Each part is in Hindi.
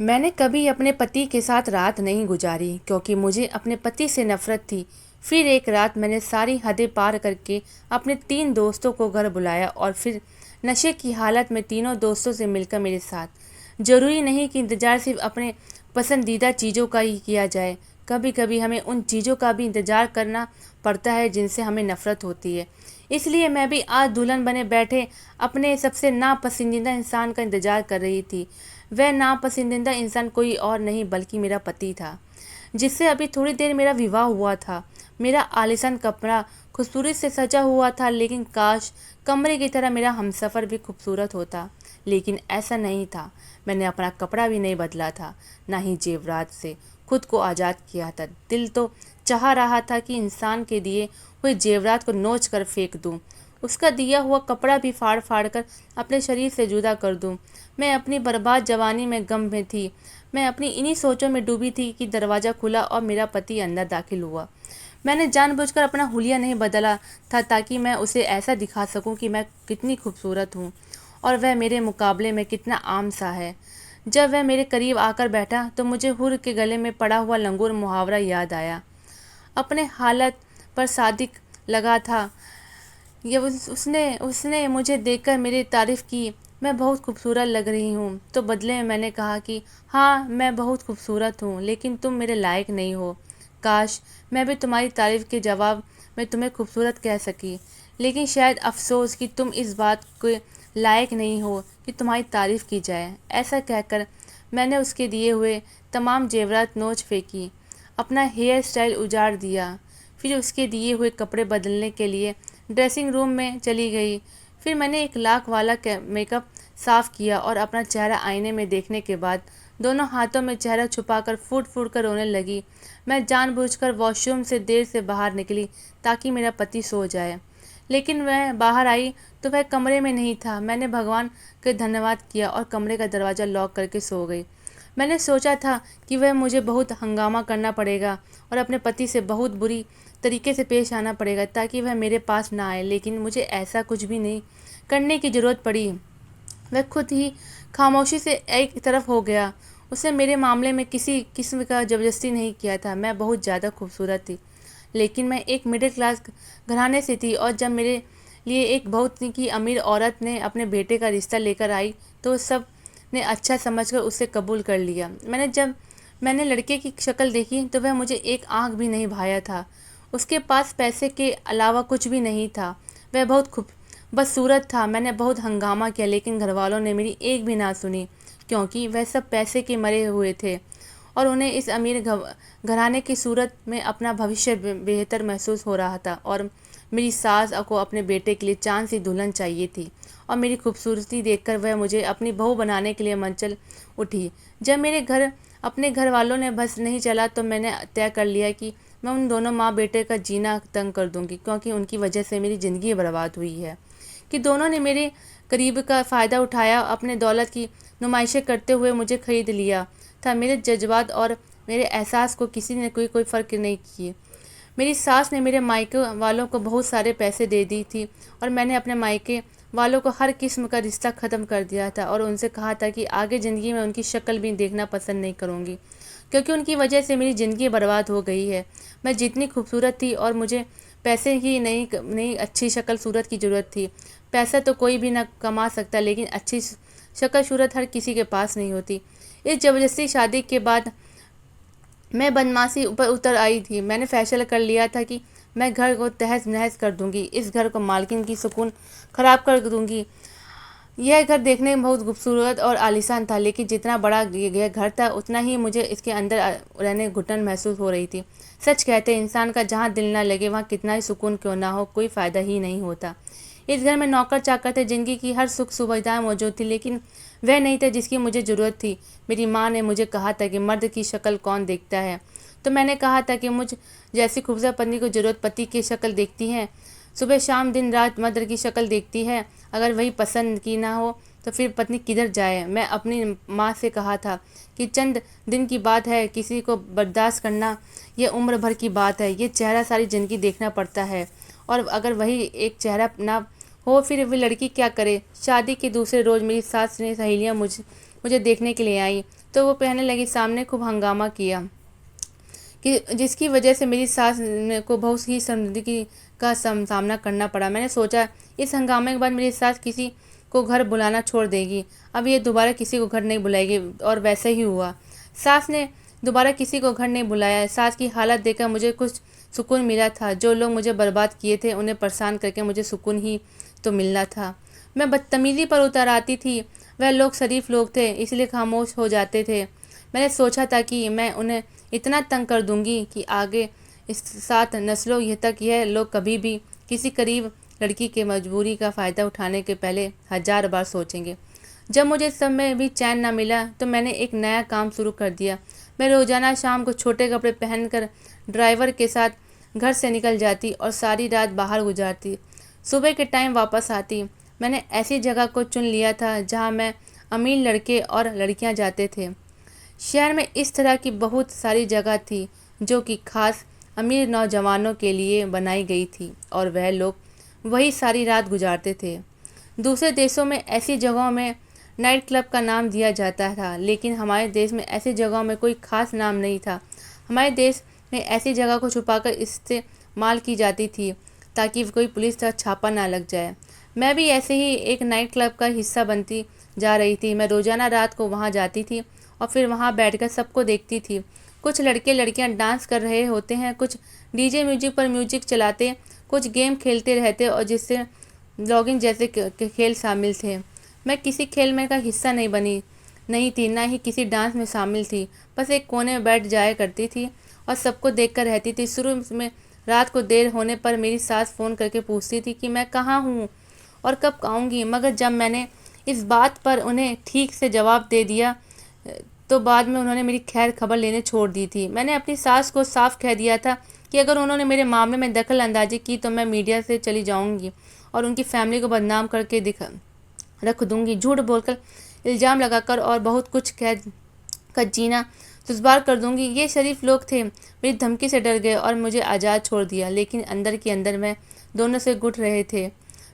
मैंने कभी अपने पति के साथ रात नहीं गुजारी क्योंकि मुझे अपने पति से नफरत थी। फिर एक रात मैंने सारी हदें पार करके अपने 3 दोस्तों को घर बुलाया और फिर नशे की हालत में तीनों दोस्तों से मिलकर मेरे साथ। ज़रूरी नहीं कि इंतज़ार सिर्फ अपने पसंदीदा चीज़ों का ही किया जाए, कभी कभी हमें उन चीज़ों का भी इंतज़ार करना पड़ता है जिनसे हमें नफ़रत होती है। इसलिए मैं भी आज दुल्हन बने बैठे अपने सबसे नापसंदीदा इंसान का इंतज़ार कर रही थी। वह नापसंदीदा इंसान कोई और नहीं बल्कि मेरा पति था, जिससे अभी थोड़ी देर मेरा विवाह हुआ था। मेरा आलीशान कपड़ा खूबसूरती से सजा हुआ था, लेकिन काश कमरे की तरह मेरा हमसफ़र भी खूबसूरत होता। लेकिन ऐसा नहीं था। मैंने अपना कपड़ा भी नहीं बदला था, ना ही जेवरात से खुद को आज़ाद किया था। दिल तो चाह रहा था कि इंसान के दिए हुए जेवरात को नोच कर फेंक दूं, उसका दिया हुआ कपड़ा भी फाड़ फाड़ कर अपने शरीर से जुदा कर दूं। मैं अपनी बर्बाद जवानी में गम में थी। मैं अपनी इन्हीं सोचों में डूबी थी कि दरवाज़ा खुला और मेरा पति अंदर दाखिल हुआ। मैंने जानबूझकर अपना हुलिया नहीं बदला था ताकि मैं उसे ऐसा दिखा सकूं कि मैं कितनी खूबसूरत हूं और वह मेरे मुकाबले में कितना आम सा है। जब वह मेरे करीब आकर बैठा तो मुझे हुर के गले में पड़ा हुआ लंगूर मुहावरा याद आया। अपने हालत पर सादिक लगा था। ये उसने उसने मुझे देखकर मेरी तारीफ़ की। मैं बहुत खूबसूरत लग रही हूँ। तो बदले में मैंने कहा कि हाँ, मैं बहुत खूबसूरत हूँ, लेकिन तुम मेरे लायक नहीं हो। काश मैं भी तुम्हारी तारीफ़ के जवाब में तुम्हें खूबसूरत कह सकी, लेकिन शायद अफसोस कि तुम इस बात के लायक नहीं हो कि तुम्हारी तारीफ़ की जाए। ऐसा कहकर मैंने उसके दिए हुए तमाम जेवरात नोच फेंकी, अपना हेयर स्टाइल उजाड़ दिया। फिर उसके दिए हुए कपड़े बदलने के लिए ड्रेसिंग रूम में चली गई। फिर मैंने 1 लाख वाला मेकअप साफ़ किया और अपना चेहरा आईने में देखने के बाद दोनों हाथों में चेहरा छुपाकर फूट फूट कर रोने लगी। मैं जानबूझकर वॉशरूम से देर से बाहर निकली ताकि मेरा पति सो जाए, लेकिन वह बाहर आई तो वह कमरे में नहीं था। मैंने भगवान का धन्यवाद किया और कमरे का दरवाज़ा लॉक करके सो गई। मैंने सोचा था कि वह मुझे बहुत हंगामा करना पड़ेगा और अपने पति से बहुत बुरी तरीके से पेश आना पड़ेगा ताकि वह मेरे पास ना आए, लेकिन मुझे ऐसा कुछ भी नहीं करने की ज़रूरत पड़ी। वह खुद ही खामोशी से एक तरफ हो गया। उसने मेरे मामले में किसी किस्म का ज़बरदस्ती नहीं किया था। मैं बहुत ज़्यादा खूबसूरत थी, लेकिन मैं एक मिडिल क्लास घराने से थी, और जब मेरे लिए एक बहुत ही अमीर औरत ने अपने बेटे का रिश्ता लेकर आई तो सब ने अच्छा समझकर उसे कबूल कर लिया। जब मैंने लड़के की शक्ल देखी तो वह मुझे एक आंख भी नहीं भाया था। उसके पास पैसे के अलावा कुछ भी नहीं था। वह बहुत खूब बदसूरत था। मैंने बहुत हंगामा किया, लेकिन घर वालों ने मेरी एक भी ना सुनी, क्योंकि वह सब पैसे के मरे हुए थे और उन्हें इस अमीर घराने की सूरत में अपना भविष्य बेहतर महसूस हो रहा था। और मेरी सास को अपने बेटे के लिए चांद सी दुल्हन चाहिए थी, और मेरी खूबसूरती देखकर वह मुझे अपनी बहू बनाने के लिए मंचल उठी। जब मेरे घर अपने घर वालों ने बस नहीं चला तो मैंने तय कर लिया कि मैं उन दोनों माँ बेटे का जीना तंग कर दूंगी, क्योंकि उनकी वजह से मेरी ज़िंदगी बर्बाद हुई है। कि दोनों ने मेरे करीब का फ़ायदा उठाया, अपने दौलत की नुमाइशें करते हुए मुझे खरीद लिया था। मेरे जज्बात और मेरे एहसास को किसी ने कोई फ़र्क नहीं किए। मेरी सास ने मेरे मायके वालों को बहुत सारे पैसे दे दी थी, और मैंने अपने मायके वालों को हर किस्म का रिश्ता ख़त्म कर दिया था और उनसे कहा था कि आगे ज़िंदगी में उनकी शक्ल भी देखना पसंद नहीं करूँगी, क्योंकि उनकी वजह से मेरी ज़िंदगी बर्बाद हो गई है। मैं जितनी खूबसूरत थी और मुझे पैसे की नहीं अच्छी शक्ल सूरत की ज़रूरत थी। पैसा तो कोई भी ना कमा सकता, लेकिन अच्छी शक्ल सूरत हर किसी के पास नहीं होती। इस ज़बरदस्ती शादी के बाद मैं बदमाशी ऊपर उतर आई थी। मैंने फैसला कर लिया था कि मैं घर को तहस नहस कर दूंगी, इस घर को मालकिन की सुकून ख़राब कर दूंगी। यह घर देखने में बहुत खूबसूरत और आलीशान था, लेकिन जितना बड़ा यह घर था उतना ही मुझे इसके अंदर रहने घुटन महसूस हो रही थी। सच कहते हैं, इंसान का जहाँ दिल ना लगे वहाँ कितना ही सुकून क्यों ना हो, कोई फ़ायदा ही नहीं होता। इस घर में नौकर चाकर थे, जिनकी की हर सुख सुविधाएं मौजूद थी, लेकिन वह नहीं थे जिसकी मुझे ज़रूरत थी। मेरी माँ ने मुझे कहा था कि मर्द की शक्ल कौन देखता है, तो मैंने कहा था कि मुझ जैसी खूबसूरत पत्नी को ज़रूरत पति की शक्ल देखती है। सुबह शाम दिन रात मर्द की शक्ल देखती है। अगर वही पसंद की ना हो तो फिर पत्नी किधर जाए। मैं अपनी माँ से कहा था कि चंद दिन की बात है, किसी को बर्दाश्त करना ये उम्र भर की बात है। ये चेहरा सारी ज़िंदगी देखना पड़ता है, और अगर वही एक चेहरा ना हो फिर वह लड़की क्या करे। शादी के दूसरे रोज़ मेरी सास ने सहेलियाँ मुझे देखने के लिए आई। तो वो कहने लगी, सामने खूब हंगामा किया कि जिसकी वजह से मेरी सास को बहुत ही शर्मिंदगी का सामना करना पड़ा। मैंने सोचा इस हंगामे के बाद मेरी सास किसी को घर बुलाना छोड़ देगी, अब ये दोबारा किसी को घर नहीं बुलाएगी। और वैसे ही हुआ। सास ने दोबारा किसी को घर नहीं बुलाया। सास की हालत देखकर मुझे कुछ सुकून मिला था। जो लोग मुझे बर्बाद किए थे उन्हें परेशान करके मुझे सुकून ही तो मिलना था। मैं बदतमीज़ी पर उतर आती थी, वह लोग शरीफ लोग थे इसलिए खामोश हो जाते थे। मैंने सोचा था कि मैं उन्हें इतना तंग कर दूंगी कि आगे इस 7 नस्लों तक यह लोग कभी भी किसी गरीब लड़की के मजबूरी का फ़ायदा उठाने के पहले 1000 बार सोचेंगे। जब मुझे सब में भी चैन ना मिला तो मैंने एक नया काम शुरू कर दिया। मैं रोज़ाना शाम को छोटे कपड़े पहनकर ड्राइवर के साथ घर से निकल जाती और सारी रात बाहर गुजारती। सुबह के टाइम वापस आती। मैंने ऐसी जगह को चुन लिया था जहाँ मैं अमीर लड़के और लड़कियाँ जाते थे। शहर में इस तरह की बहुत सारी जगह थी जो कि खास अमीर नौजवानों के लिए बनाई गई थी और वह लोग वही सारी रात गुजारते थे। दूसरे देशों में ऐसी जगहों में नाइट क्लब का नाम दिया जाता था, लेकिन हमारे देश में ऐसी जगहों में कोई खास नाम नहीं था। हमारे देश में ऐसी जगह को छुपाकर इस्तेमाल की जाती थी ताकि कोई पुलिस का छापा ना लग जाए। मैं भी ऐसे ही एक नाइट क्लब का हिस्सा बनती जा रही थी। मैं रोज़ाना रात को वहाँ जाती थी और फिर वहाँ बैठकर सबको देखती थी। कुछ लड़के लड़कियाँ डांस कर रहे होते हैं, कुछ डीजे म्यूजिक पर म्यूजिक चलाते, कुछ गेम खेलते रहते और जिससे लॉगिन जैसे खेल शामिल थे। मैं किसी खेल में का हिस्सा नहीं थी, ना ही किसी डांस में शामिल थी। बस एक कोने में बैठ जाया करती थी और सबको देखकर रहती थी। शुरू में रात को देर होने पर मेरी सास फ़ोन करके पूछती थी कि मैं कहाँ हूँ और कब आऊँगी, मगर जब मैंने इस बात पर उन्हें ठीक से जवाब दे दिया तो बाद में उन्होंने मेरी खैर खबर लेने छोड़ दी थी। मैंने अपनी सास को साफ कह दिया था कि अगर उन्होंने मेरे मामले में दखल अंदाजी की तो मैं मीडिया से चली जाऊंगी और उनकी फैमिली को बदनाम करके रख दूंगी। झूठ बोलकर, इल्ज़ाम लगाकर और बहुत कुछ कह कर जीना दुश्वार कर दूंगी। ये शरीफ लोग थे, मेरी धमकी से डर गए और मुझे आज़ाद छोड़ दिया, लेकिन अंदर के अंदर मैं दोनों से घुट रहे थे।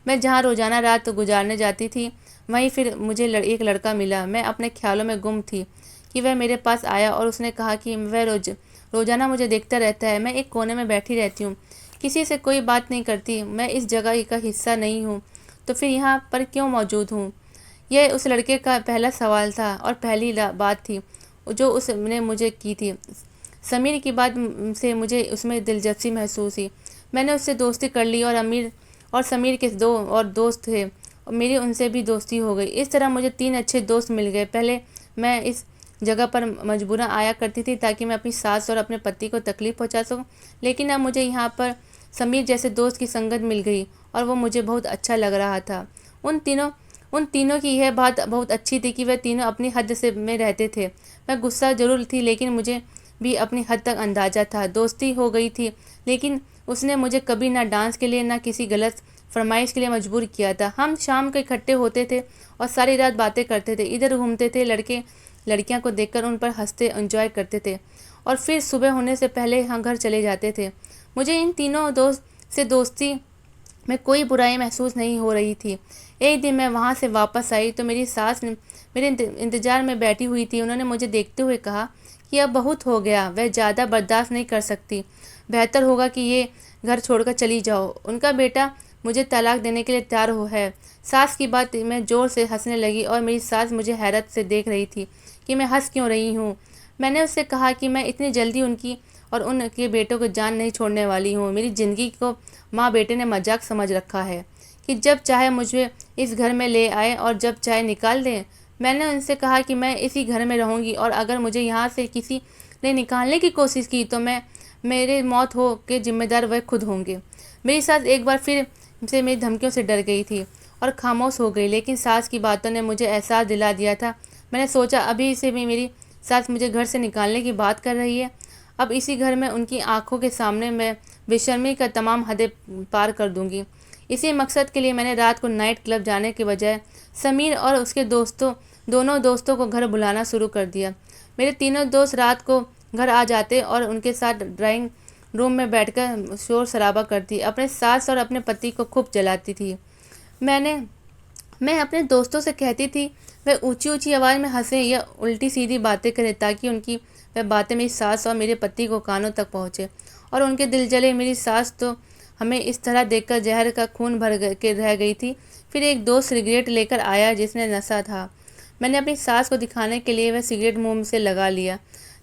मैं जहाँ रोज़ाना रात गुजारने जाती थी वहीं फिर मुझे एक लड़का मिला। मैं अपने ख्यालों में गुम थी कि वह मेरे पास आया और उसने कहा कि वह रोज़ाना मुझे देखता रहता है। मैं एक कोने में बैठी रहती हूँ, किसी से कोई बात नहीं करती। मैं इस जगह का हिस्सा नहीं हूँ तो फिर यहाँ पर क्यों मौजूद हूँ? यह उस लड़के का पहला सवाल था और पहली बात थी जो उसने मुझे की थी। समीर की बात से मुझे उसमें दिलचस्पी महसूस हुई। मैंने उससे दोस्ती कर ली और समीर के 2 और दोस्त थे और मेरी उनसे भी दोस्ती हो गई। इस तरह मुझे 3 अच्छे दोस्त मिल गए। पहले मैं इस जगह पर मजबूरन आया करती थी ताकि मैं अपनी सास और अपने पति को तकलीफ़ पहुंचा सकूं, लेकिन अब मुझे यहाँ पर समीर जैसे दोस्त की संगत मिल गई और वो मुझे बहुत अच्छा लग रहा था। उन तीनों की यह बात बहुत अच्छी थी कि वह तीनों अपनी हद से में रहते थे। मैं गुस्सा जरूर थी लेकिन मुझे भी अपनी हद तक अंदाज़ा था। दोस्ती हो गई थी लेकिन उसने मुझे कभी ना डांस के लिए ना किसी गलत फरमाइश के लिए मजबूर किया था। हम शाम को इकट्ठे होते थे और सारी रात बातें करते थे, इधर घूमते थे, लड़के लड़कियां को देखकर उन पर हंसते एंजॉय करते थे और फिर सुबह होने से पहले हम घर चले जाते थे। मुझे इन तीनों दोस्त से दोस्ती में कोई बुराई महसूस नहीं हो रही थी। एक दिन मैं वहाँ से वापस आई तो मेरी सास मेरे इंतज़ार में बैठी हुई थी। उन्होंने मुझे देखते हुए कहा कि अब बहुत हो गया, वह ज़्यादा बर्दाश्त नहीं कर सकती, बेहतर होगा कि ये घर छोड़कर चली जाओ। उनका बेटा मुझे तलाक देने के लिए तैयार है। सास की बात मैं ज़ोर से हंसने लगी और मेरी सास मुझे हैरत से देख रही थी कि मैं हंस क्यों रही हूँ। मैंने उससे कहा कि मैं इतनी जल्दी उनकी और उनके बेटों को जान नहीं छोड़ने वाली हूँ। मेरी ज़िंदगी को माँ बेटे ने मजाक समझ रखा है कि जब चाहे मुझे इस घर में ले आए और जब चाहे निकाल दें। मैंने उनसे कहा कि मैं इसी घर में रहूँगी और अगर मुझे यहाँ से किसी ने निकालने की कोशिश की तो मेरे मौत हो के जिम्मेदार वह खुद होंगे। मेरी सास एक बार फिर से मेरी धमकियों से डर गई थी और खामोश हो गई, लेकिन सास की बातों ने मुझे एहसास दिला दिया था। मैंने सोचा अभी से भी मेरी सास मुझे घर से निकालने की बात कर रही है। अब इसी घर में उनकी आंखों के सामने मैं बेशर्मी का तमाम हदें पार कर दूंगी। इसी मकसद के लिए मैंने रात को नाइट क्लब जाने के बजाय समीर और उसके दोनों दोस्तों को घर बुलाना शुरू कर दिया। मेरे तीनों दोस्त रात को घर आ जाते और उनके साथ ड्राइंग रूम में बैठकर शोर शराबा करती, अपने सास और अपने पति को खूब जलाती थी। मैं अपने दोस्तों से कहती थी वह ऊंची ऊंची आवाज़ में हंसे या उल्टी सीधी बातें करें ताकि उनकी वह बातें मेरी सास और मेरे पति को कानों तक पहुँचे और उनके दिल जले। मेरी सास तो हमें इस तरह देखकर जहर का खून के रह गई थी। फिर एक दोस्त सिगरेट लेकर आया जिसने नशा था। मैंने अपनी सास को दिखाने के लिए वह सिगरेट मुंह से लगा लिया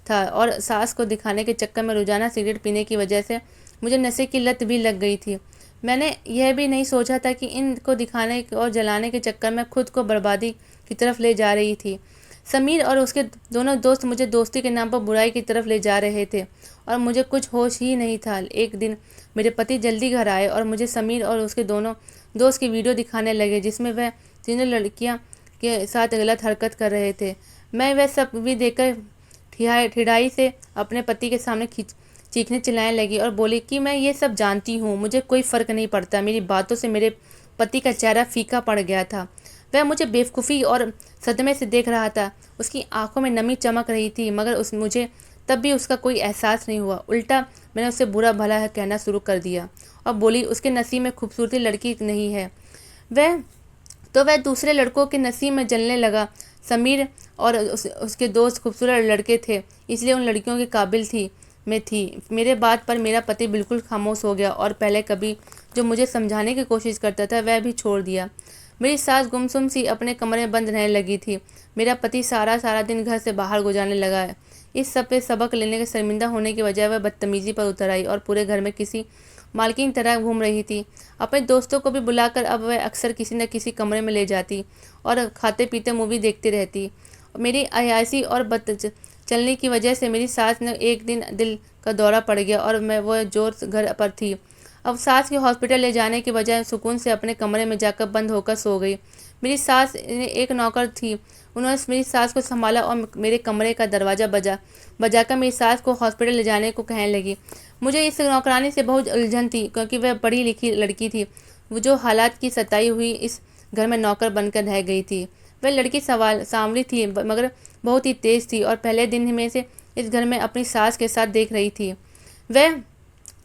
था और सास को दिखाने के चक्कर में रोजाना सिगरेट पीने की वजह से मुझे नशे की लत भी लग गई थी। मैंने यह भी नहीं सोचा था कि इनको दिखाने और जलाने के चक्कर में खुद को बर्बादी की तरफ ले जा रही थी। समीर और उसके दोनों दोस्त मुझे दोस्ती के नाम पर बुराई की तरफ ले जा रहे थे और मुझे कुछ होश ही नहीं था। एक दिन मेरे पति जल्दी घर आए और मुझे समीर और उसके दोनों दोस्त की वीडियो दिखाने लगे जिसमें वह तीनों लड़कियां के साथ गलत हरकत कर रहे थे। मैं वह सब भी देखकर ठिठाई से अपने पति के सामने चीखने चिल्लाने लगी और बोली कि मैं ये सब जानती हूँ, मुझे कोई फ़र्क नहीं पड़ता। मेरी बातों से मेरे पति का चेहरा फीका पड़ गया था। वह मुझे बेवकूफ़ी और सदमे से देख रहा था। उसकी आंखों में नमी चमक रही थी मगर मुझे तब भी उसका कोई एहसास नहीं हुआ। उल्टा मैंने उससे बुरा भला कहना शुरू कर दिया और बोली उसके नसीब में खूबसूरती लड़की नहीं है, वह दूसरे लड़कों के नसीब में जलने लगा। समीर और उसके दोस्त खूबसूरत लड़के थे इसलिए उन लड़कियों के काबिल थी। मेरे बात पर मेरा पति बिल्कुल खामोश हो गया और पहले कभी जो मुझे समझाने की कोशिश करता था वह भी छोड़ दिया। मेरी सास गुमसुम सी अपने कमरे में बंद रहने लगी थी। मेरा पति सारा दिन घर से बाहर गुजारने लगा। इस सब पे सबक लेने के शर्मिंदा होने की बजाय वह बदतमीजी पर उतर आई और पूरे घर में किसी मालकिन तरह घूम रही थी। अपने दोस्तों को भी बुलाकर अब वह अक्सर किसी न किसी कमरे में ले जाती और खाते पीते मूवी देखती रहती। मेरी अयासी और चलने की वजह से मेरी सास ने एक दिन दिल का दौरा पड़ गया और मैं वो जोर घर पर थी। अब सास के हॉस्पिटल ले जाने के बजाय सुकून से अपने कमरे में जाकर बंद होकर सो गई। मेरी सास एक नौकर थी, उन्होंने मेरी सास को संभाला और मेरे कमरे का दरवाज़ा बजाकर मेरी सास को हॉस्पिटल ले जाने को कहने लगी। मुझे इस नौकरानी से बहुत उलझन थी क्योंकि वह पढ़ी लिखी लड़की थी वो जो हालात की सताई हुई इस घर में नौकर बनकर रह गई थी। वह लड़की सांवली थी मगर बहुत ही तेज़ थी और पहले दिन में से इस घर में अपनी सास के साथ देख रही थी। वह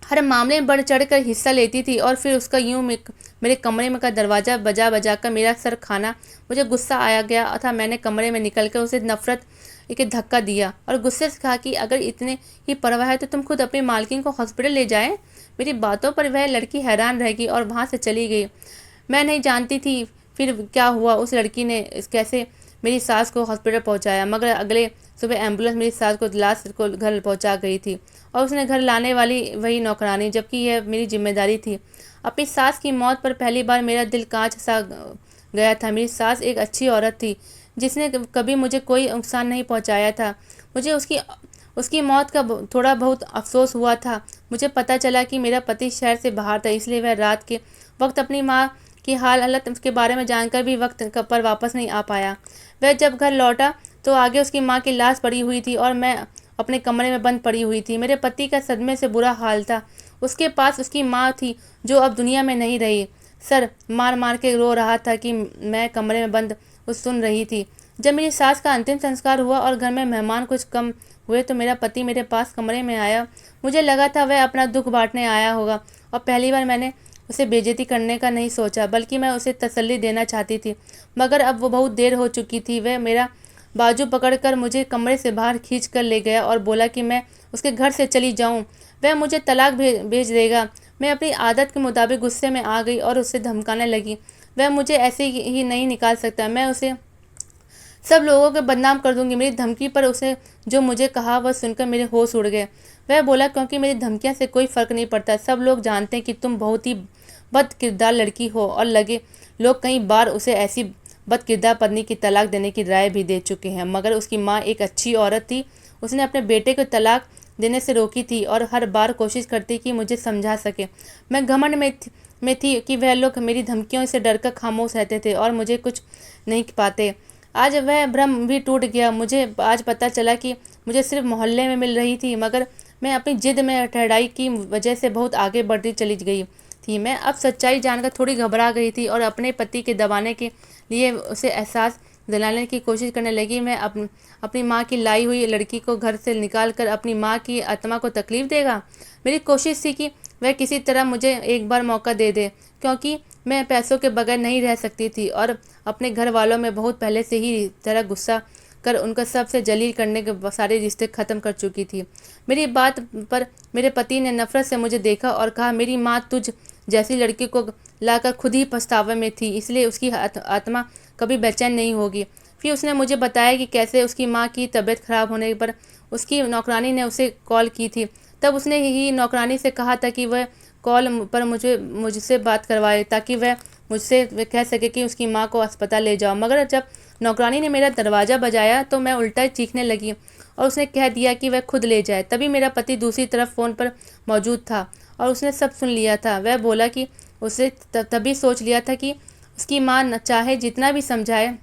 हर मामले में बढ़ चढ़ कर हिस्सा लेती थी और फिर उसका यूं मेरे कमरे में का दरवाज़ा बजा कर मेरा सर खाना। मुझे गुस्सा आया गया था। मैंने कमरे में निकलकर उसे नफरत के धक्का दिया और गुस्से से कहा कि अगर इतने ही परवाह है तो तुम खुद अपनी मालकिन को हॉस्पिटल ले जाएं। मेरी बातों पर वह लड़की हैरान रह गई और वहाँ से चली गई। मैं नहीं जानती थी फिर क्या हुआ, उस लड़की ने कैसे मेरी सास को हॉस्पिटल पहुंचाया, मगर अगले सुबह एम्बुलेंस मेरी सास को लाश को घर पहुंचा गई थी और उसने घर लाने वाली वही नौकरानी, जबकि यह मेरी जिम्मेदारी थी। अपनी सास की मौत पर पहली बार मेरा दिल कांच सा गया था। मेरी सास एक अच्छी औरत थी जिसने कभी मुझे कोई नुकसान नहीं पहुंचाया था। मुझे उसकी मौत का थोड़ा बहुत अफसोस हुआ था। मुझे पता चला कि मेरा पति शहर से बाहर था इसलिए वह रात के वक्त अपनी माँ की हालत के बारे में जानकर भी वक्त पर वापस नहीं आ पाया। वह जब घर लौटा तो आगे उसकी माँ की लाश पड़ी हुई थी और मैं अपने कमरे में बंद पड़ी हुई थी। मेरे पति का सदमे से बुरा हाल था। उसके पास उसकी माँ थी जो अब दुनिया में नहीं रही। सर मार मार के रो रहा था कि मैं कमरे में बंद सुन रही थी। जब मेरी सास का अंतिम संस्कार हुआ और घर में मेहमान कुछ कम हुए तो मेरा पति मेरे पास कमरे में आया। मुझे लगा था वह अपना दुख बांटने आया होगा और पहली बार मैंने उसे बेइज्जती करने का नहीं सोचा बल्कि मैं उसे तसल्ली देना चाहती थी। मगर अब वो बहुत देर हो चुकी थी। वह मेरा बाजू पकड़कर मुझे कमरे से बाहर खींच कर ले गया और बोला कि मैं उसके घर से चली जाऊं, वह मुझे तलाक भेज देगा। मैं अपनी आदत के मुताबिक गुस्से में आ गई और उससे धमकाने लगी। वह मुझे ऐसे ही नहीं निकाल सकता, मैं उसे सब लोगों को बदनाम कर दूंगी। मेरी धमकी पर उसे जो मुझे कहा वह सुनकर मेरे होश उड़ गए। वह बोला क्योंकि मेरी धमकियां से कोई फ़र्क नहीं पड़ता। सब लोग जानते हैं कि तुम बहुत ही बद किरदार लड़की हो और लोग कई बार उसे ऐसी बद किरदार पत्नी की तलाक देने की राय भी दे चुके हैं। मगर उसकी माँ एक अच्छी औरत थी। उसने अपने बेटे को तलाक देने से रोकी थी और हर बार कोशिश करती कि मुझे समझा सके। मैं घमंड में थी कि वह लोग मेरी धमकियों से डरकर खामोश रहते थे और मुझे कुछ नहीं पाते। आज वह भ्रम भी टूट गया। मुझे आज पता चला कि मुझे सिर्फ मोहल्ले में मिल रही थी मगर मैं अपनी जिद में ठहराई की वजह से बहुत आगे बढ़ती चली गई थी। मैं अब सच्चाई जानकर थोड़ी घबरा गई थी और अपने पति के दबाने के लिए उसे एहसास दिलाने की कोशिश करने लगी। मैं अपनी माँ की लाई हुई लड़की को घर से निकाल कर अपनी माँ की आत्मा को तकलीफ देगा। मेरी कोशिश थी कि वह किसी तरह मुझे एक बार मौका दे दे, क्योंकि मैं पैसों के बगैर नहीं रह सकती थी और अपने घर वालों में बहुत पहले से ही तरह गुस्सा कर उनका सबसे जलील करने के सारे रिश्ते ख़त्म कर चुकी थी। मेरी बात पर मेरे पति ने नफ़रत से मुझे देखा और कहा, मेरी माँ तुझ जैसी लड़की को लाकर खुद ही पछतावे में थी, इसलिए उसकी आत्मा कभी बेचैन नहीं होगी। फिर उसने मुझे बताया कि कैसे उसकी माँ की तबीयत खराब होने पर उसकी नौकरानी ने उसे कॉल की थी। तब उसने ही नौकरानी से कहा था कि वह कॉल पर मुझसे बात करवाए, ताकि वह कह सके कि उसकी माँ को अस्पताल ले जाओ। मगर जब नौकरानी ने मेरा दरवाज़ा बजाया तो मैं उल्टा चीखने लगी और उसने कह दिया कि वह खुद ले जाए। तभी मेरा पति दूसरी तरफ फ़ोन पर मौजूद था और उसने सब सुन लिया था। वह बोला कि उसे तभी सोच लिया था कि उसकी माँ न चाहे जितना भी समझाए,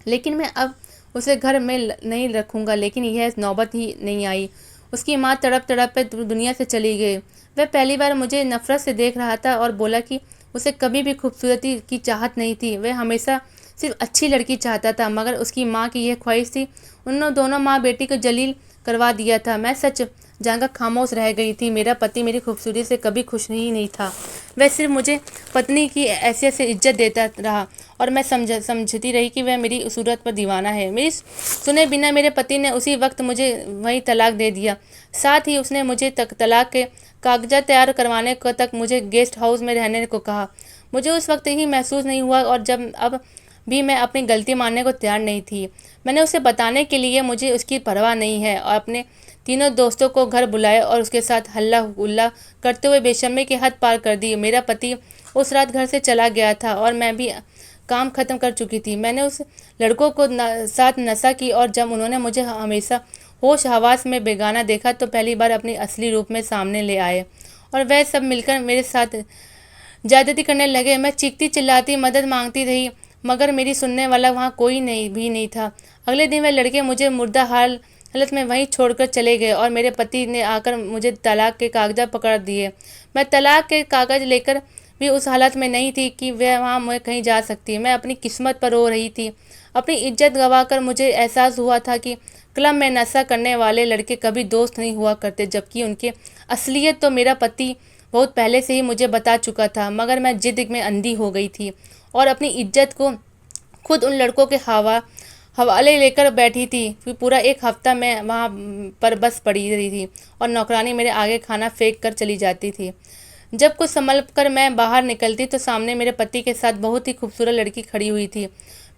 लेकिन मैं अब उसे घर में नहीं रखूँगा। लेकिन यह नौबत ही नहीं आई। उसकी माँ तड़प तड़प पे दुनिया से चली गई। वह पहली बार मुझे नफ़रत से देख रहा था और बोला कि उसे कभी भी खूबसूरती की चाहत नहीं थी, वह हमेशा सिर्फ अच्छी लड़की चाहता था। मगर उसकी माँ की यह ख्वाहिश थी। उन दोनों माँ बेटी को जलील करवा दिया था। मैं सच जानकर खामोश रह गई थी। मेरा पति मेरी खूबसूरती से कभी खुश ही नहीं था। वह सिर्फ मुझे पत्नी की हैसियत से इज्जत देता रहा और मैं समझती रही कि वह मेरी सूरत पर दीवाना है। मेरी सुने बिना मेरे पति ने उसी वक्त मुझे वहीं तलाक दे दिया। साथ ही उसने मुझे तलाक के कागजात तैयार करवाने को तक मुझे गेस्ट हाउस में रहने को कहा। मुझे उस वक्त ही महसूस नहीं हुआ और जब अब भी मैं अपनी गलती मानने को तैयार नहीं थी। मैंने उसे बताने के लिए मुझे उसकी परवाह नहीं है और अपने तीनों दोस्तों को घर बुलाया और उसके साथ हल्ला गुल्ला करते हुए बेशर्मी के हद पार कर दी। मेरा पति उस रात घर से चला गया था और मैं भी काम ख़त्म कर चुकी थी। मैंने उस लड़कों को साथ नशा की और जब उन्होंने मुझे हमेशा होश हवास में बेगाना देखा तो पहली बार अपनी असली रूप में सामने ले आए और वह सब मिलकर मेरे साथ ज्यादती करने लगे। मैं चीखती चिल्लाती मदद मांगती रही, मगर मेरी सुनने वाला वहाँ कोई नहीं था। अगले दिन वह लड़के मुझे मुर्दा हालत में वहीं छोड़कर चले गए और मेरे पति ने आकर मुझे तलाक के कागजात पकड़ दिए। मैं तलाक के कागज लेकर भी उस हालत में नहीं थी कि वह वहाँ मैं कहीं जा सकती। मैं अपनी किस्मत पर रो रही थी। अपनी इज्जत गंवाकर मुझे एहसास हुआ था कि क्लब में नशा करने वाले लड़के कभी दोस्त नहीं हुआ करते, जबकि उनकी असलियत तो मेरा पति बहुत पहले से ही मुझे बता चुका था। मगर मैं जिद में अंधी हो गई थी और अपनी इज्जत को खुद उन लड़कों के हवाले लेकर बैठी थी। फिर पूरा एक हफ्ता मैं वहाँ पर बस पड़ी रही थी और नौकरानी मेरे आगे खाना फेंक कर चली जाती थी। जब कुछ संभल कर मैं बाहर निकलती तो सामने मेरे पति के साथ बहुत ही खूबसूरत लड़की खड़ी हुई थी।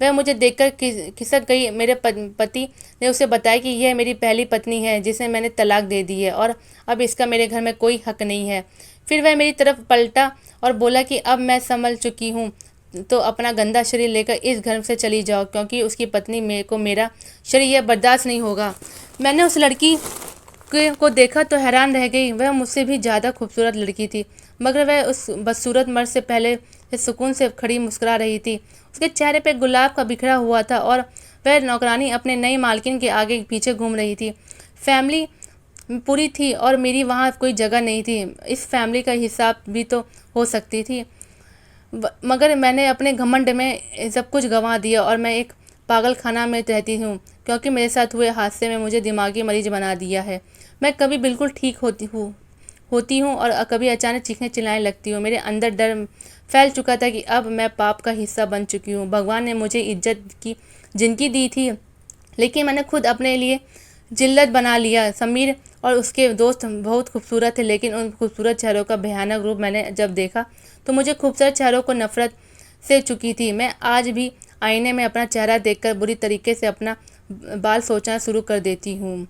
वह मुझे देखकर खिसक गई। मेरे पति ने उसे बताया कि यह मेरी पहली पत्नी है जिसे मैंने तलाक दे दी है और अब इसका मेरे घर में कोई हक नहीं है। फिर वह मेरी तरफ पलटा और बोला कि अब मैं संभल चुकी हूँ तो अपना गंदा शरीर लेकर इस घर से चली जाओ, क्योंकि उसकी पत्नी मेरा शरीर यह बर्दाश्त नहीं होगा। मैंने उस लड़की को देखा तो हैरान रह गई। वह मुझसे भी ज़्यादा खूबसूरत लड़की थी, मगर वह उस बदसूरत मर्द से पहले से सुकून से खड़ी मुस्कुरा रही थी। उसके चेहरे पे गुलाब का बिखरा हुआ था और वह नौकरानी अपने नई मालकिन के आगे पीछे घूम रही थी। फैमिली पूरी थी और मेरी वहाँ कोई जगह नहीं थी। इस फैमिली का हिसाब भी तो हो सकती थी, मगर मैंने अपने घमंड में सब कुछ गंवा दिया और मैं एक पागल खाना में रहती हूँ, क्योंकि मेरे साथ हुए हादसे में मुझे दिमागी मरीज बना दिया है। मैं कभी बिल्कुल ठीक होती हूँ और कभी अचानक चीखने चिल्लाने लगती हूँ। मेरे अंदर डर फैल चुका था कि अब मैं पाप का हिस्सा बन चुकी हूँ। भगवान ने मुझे इज्जत की जिंदगी दी थी, लेकिन मैंने खुद अपने लिए जिल्लत बना लिया। समीर और उसके दोस्त बहुत खूबसूरत थे, लेकिन उन खूबसूरत चेहरों का भयानक रूप मैंने जब देखा तो मुझे खूबसूरत चेहरों को नफरत से चुकी थी। मैं आज भी आईने में अपना चेहरा देखकर बुरी तरीके से अपना बाल सोचना शुरू कर देती हूँ।